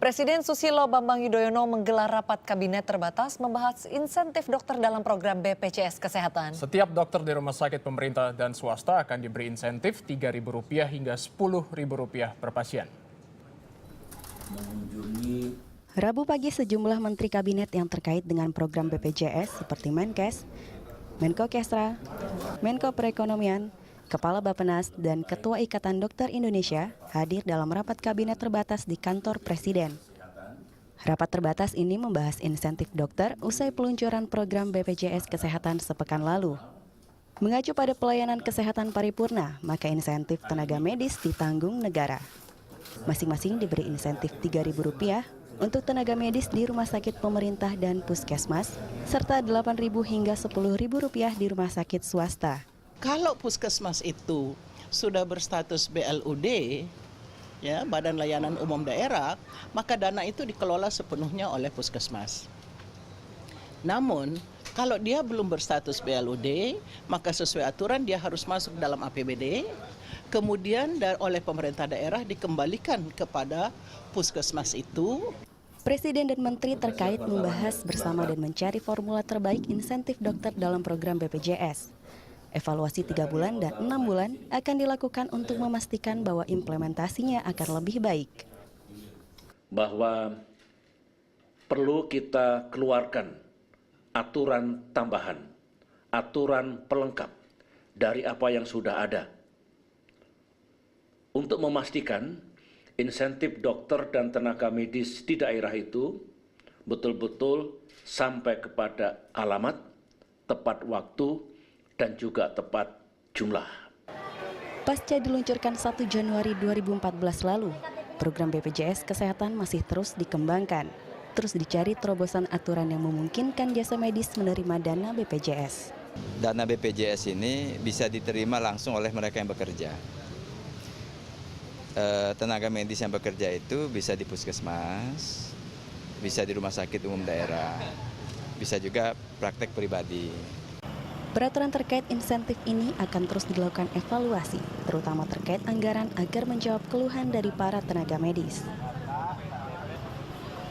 Presiden Susilo Bambang Yudhoyono menggelar rapat kabinet terbatas membahas insentif dokter dalam program BPJS Kesehatan. Setiap dokter di rumah sakit pemerintah dan swasta akan diberi insentif Rp3.000 hingga Rp10.000 per pasien. Rabu pagi sejumlah menteri kabinet yang terkait dengan program BPJS seperti Menkes, Menko Kesra, Menko Perekonomian, Kepala Bappenas, dan Ketua Ikatan Dokter Indonesia hadir dalam rapat kabinet terbatas di kantor Presiden. Rapat terbatas ini membahas insentif dokter usai peluncuran program BPJS Kesehatan sepekan lalu. Mengacu pada pelayanan kesehatan paripurna, maka insentif tenaga medis ditanggung negara. Masing-masing diberi insentif Rp3.000 untuk tenaga medis di rumah sakit pemerintah dan puskesmas, serta Rp8.000 hingga Rp10.000 di rumah sakit swasta. Kalau puskesmas itu sudah berstatus BLUD, ya, Badan Layanan Umum Daerah, maka dana itu dikelola sepenuhnya oleh puskesmas. Namun, kalau dia belum berstatus BLUD, maka sesuai aturan dia harus masuk dalam APBD, kemudian oleh pemerintah daerah dikembalikan kepada puskesmas itu. Presiden dan Menteri terkait membahas bersama dan mencari formula terbaik insentif dokter dalam program BPJS. Evaluasi 3 bulan dan 6 bulan akan dilakukan untuk memastikan bahwa implementasinya akan lebih baik. Bahwa perlu kita keluarkan aturan tambahan, aturan pelengkap dari apa yang sudah ada. Untuk memastikan insentif dokter dan tenaga medis di daerah itu betul-betul sampai kepada alamat, tepat waktu, dan juga tepat jumlah. Pasca diluncurkan 1 Januari 2014 lalu, program BPJS Kesehatan masih terus dikembangkan. Terus dicari terobosan aturan yang memungkinkan jasa medis menerima dana BPJS. Dana BPJS ini bisa diterima langsung oleh mereka yang bekerja. Tenaga medis yang bekerja itu bisa di puskesmas, bisa di rumah sakit umum daerah, bisa juga praktek pribadi. Peraturan terkait insentif ini akan terus dilakukan evaluasi, terutama terkait anggaran agar menjawab keluhan dari para tenaga medis.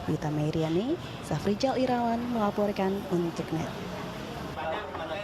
Wita Meiriani, Safrijal Irawan melaporkan untuk NET.